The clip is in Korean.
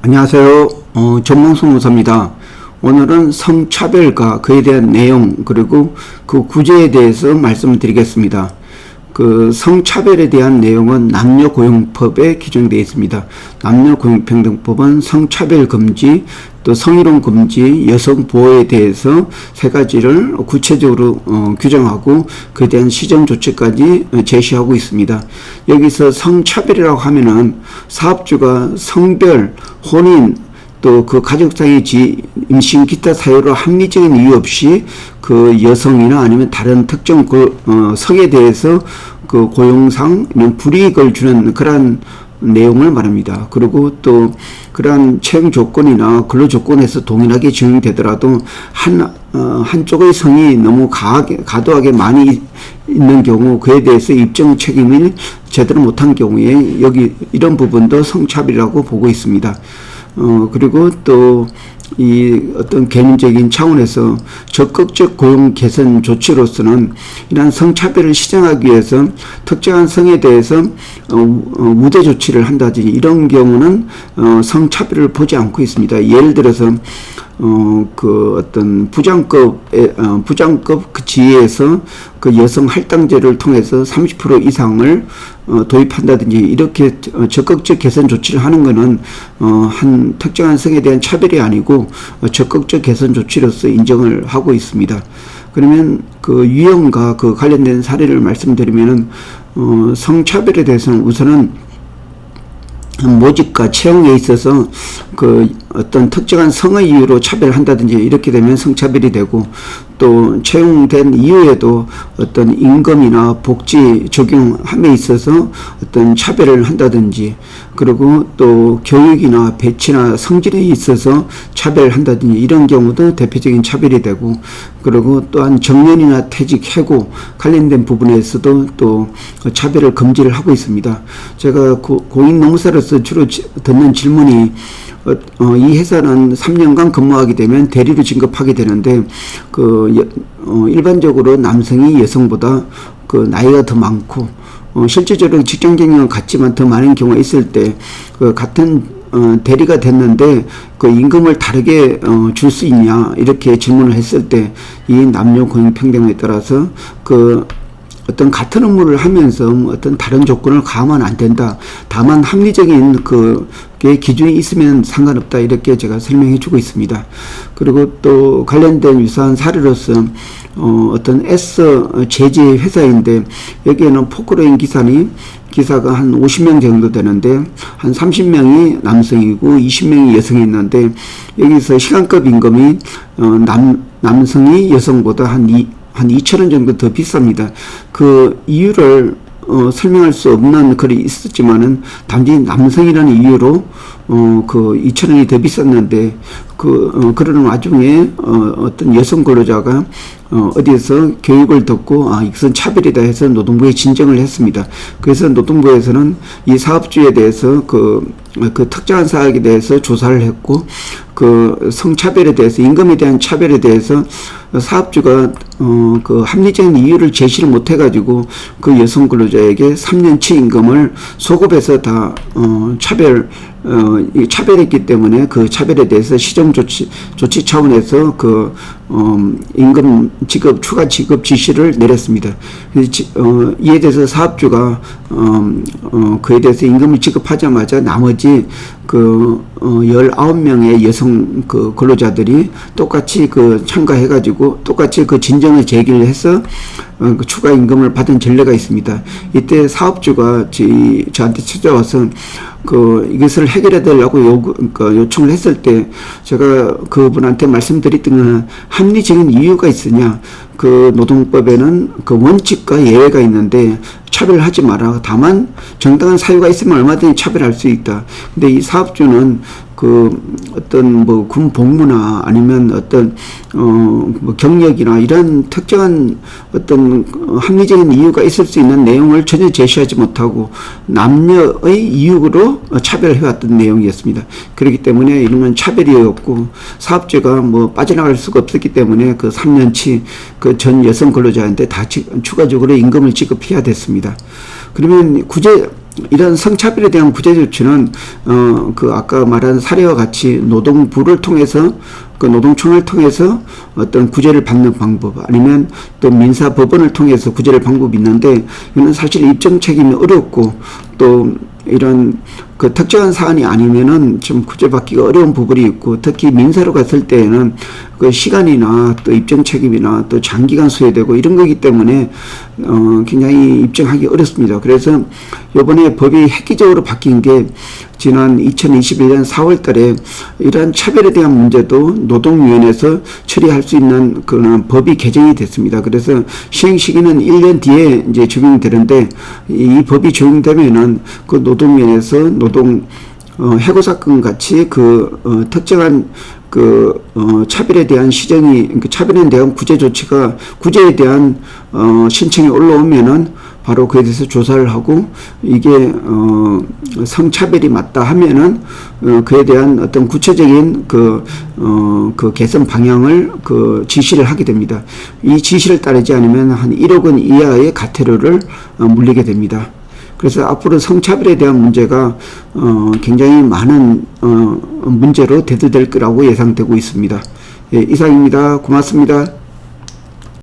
안녕하세요. 전몽수무사입니다. 오늘은 성차별과 그에 대한 내용 그리고 그 구제에 대해서 말씀을 드리겠습니다. 그 성차별에 대한 내용은 남녀고용법에 규정되어 있습니다. 남녀고용평등법은 성차별 금지, 또 성희롱 금지, 여성 보호에 대해서 세 가지를 구체적으로 규정하고 그에 대한 시정 조치까지 제시하고 있습니다. 여기서 성차별이라고 하면은 사업주가 성별, 혼인, 또 그 가족상의 임신 기타 사유로 합리적인 이유 없이 그 여성이나 아니면 다른 특정 성에 대해서 그 고용상 불이익을 주는 그러한 내용을 말합니다. 그리고 또 그러한 채용 조건이나 근로 조건에서 동일하게 적용되더라도 한쪽의 성이 너무 과도하게 많이 있는 경우 그에 대해서 입증 책임을 제대로 못한 경우에 여기 이런 부분도 성차별이라고 보고 있습니다. 그리고 또 이 어떤 개인적인 차원에서 적극적 고용 개선 조치로서는 이러한 성차별을 시정하기 위해서 특정한 성에 대해서 우대 조치를 한다든지 이런 경우는 성차별을 보지 않고 있습니다. 예를 들어서 그 어떤 부장급 그 지위에서 그 여성 할당제를 통해서 30% 이상을 도입한다든지 이렇게 적극적 개선 조치를 하는 것은 한 특정한 성에 대한 차별이 아니고 적극적 개선 조치로서 인정을 하고 있습니다. 그러면 그 유형과 그 관련된 사례를 말씀드리면은 성차별에 대해서는 우선은 모집과 채용에 있어서 그 어떤 특정한 성의 이유로 차별한다든지 이렇게 되면 성차별이 되고, 또 채용된 이후에도 어떤 임금이나 복지 적용함에 있어서 어떤 차별을 한다든지, 그리고 또 교육이나 배치나 성질에 있어서 차별을 한다든지 이런 경우도 대표적인 차별이 되고, 그리고 또한 정년이나 퇴직, 해고 관련된 부분에서도 또 차별을 금지를 하고 있습니다. 제가 공인노무사로서 주로 듣는 질문이 이 회사는 3년간 근무하게 되면 대리로 진급하게 되는데 일반적으로 남성이 여성보다 그 나이가 더 많고 실제적으로 직장 경력은 같지만 더 많은 경우가 있을 때 같은 대리가 됐는데 그 임금을 다르게 줄 수 있냐 이렇게 질문을 했을 때 이 남녀 고용 평등에 따라서 어떤 같은 업무를 하면서 어떤 다른 조건을 가하면 안 된다. 다만 합리적인 그 기준이 있으면 상관없다. 이렇게 제가 설명해 주고 있습니다. 그리고 또 관련된 유사한 사례로서 어떤 S 제지 회사인데 여기에는 포크레인 기사가 한 50명 정도 되는데 한 30명이 남성이고 20명이 여성이 있는데 여기서 시간급 임금이 남성이 여성보다 한 2,000원 정도 더 비쌉니다. 그 이유를 설명할 수 없는 글이 있었지만은 단지 남성이라는 이유로 그 2,000원이 더 비쌌는데 그러는 와중에 어떤 여성 근로자가 어디에서 교육을 듣고 이것은 차별이다 해서 노동부에 진정을 했습니다. 그래서 노동부에서는 이 사업주에 대해서 그 특정한 사업에 대해서 조사를 했고 그 성차별에 대해서 임금에 대한 차별에 대해서 사업주가 그 합리적인 이유를 제시를 못 해가지고 그 여성 근로자에게 3년치 임금을 소급해서 다 차별했기 때문에 그 차별에 대해서 시정 조치 차원에서 그 임금 지급 추가 지급 지시를 내렸습니다. 이에 대해서 사업주가 그에 대해서 임금을 지급하자마자 나머지 19명의 여성 근로자들이 똑같이 참가해가지고 똑같이 진정을 제기를 해서 추가 임금을 받은 전례가 있습니다. 이때 사업주가 저한테 찾아와서 이것을 해결해 달라고 요청을 했을 때 제가 그분한테 말씀드렸던 것은 합리적인 이유가 있으냐. 노동법에는 원칙과 예외가 있는데 차별하지 마라. 다만 정당한 사유가 있으면 얼마든지 차별할 수 있다. 근데 이 사업주는 어떤 군 복무나 아니면 어떤 경력이나 이런 특정한 어떤 합리적인 이유가 있을 수 있는 내용을 전혀 제시하지 못하고 남녀의 이유로 차별해왔던 내용이었습니다. 그렇기 때문에 이런 건 차별이었고 사업주가 빠져나갈 수가 없었기 때문에 3년치 전 여성 근로자한테 다 추가적으로 임금을 지급해야 됐습니다. 그러면 이런 성차별에 대한 구제 조치는 그 아까 말한 사례와 같이 노동부를 통해서 그 노동청을 통해서 어떤 구제를 받는 방법 아니면 또 민사법원을 통해서 구제를 방법이 있는데 이거는 사실 입증 책임이 어렵고 또 이런 그 특정한 사안이 아니면은 좀 구제받기가 어려운 부분이 있고 특히 민사로 갔을 때에는 그 시간이나 또 입증 책임이나 또 장기간 소요되고 이런 거기 때문에 굉장히 입증하기 어렵습니다. 그래서 이번에 법이 획기적으로 바뀐 게 지난 2021년 4월 달에 이러한 차별에 대한 문제도 노동위원회에서 처리할 수 있는 그런 법이 개정이 됐습니다. 그래서 시행 시기는 1년 뒤에 이제 적용이 되는데 이 법이 적용되면은 그 노동위원회에서 노동 해고사건 같이 그 특정한 그 차별에 대한 시정이 그 차별에 대한 구제 조치가 구제에 대한 신청이 올라오면은 바로 그에 대해서 조사를 하고 이게 성차별이 맞다 하면은 그에 대한 어떤 구체적인 그 개선 방향을 그 지시를 하게 됩니다. 이 지시를 따르지 않으면 한 1억 원 이하의 과태료를 물리게 됩니다. 그래서 앞으로 성차별에 대한 문제가 굉장히 많은 문제로 대두될 거라고 예상되고 있습니다. 예, 이상입니다. 고맙습니다.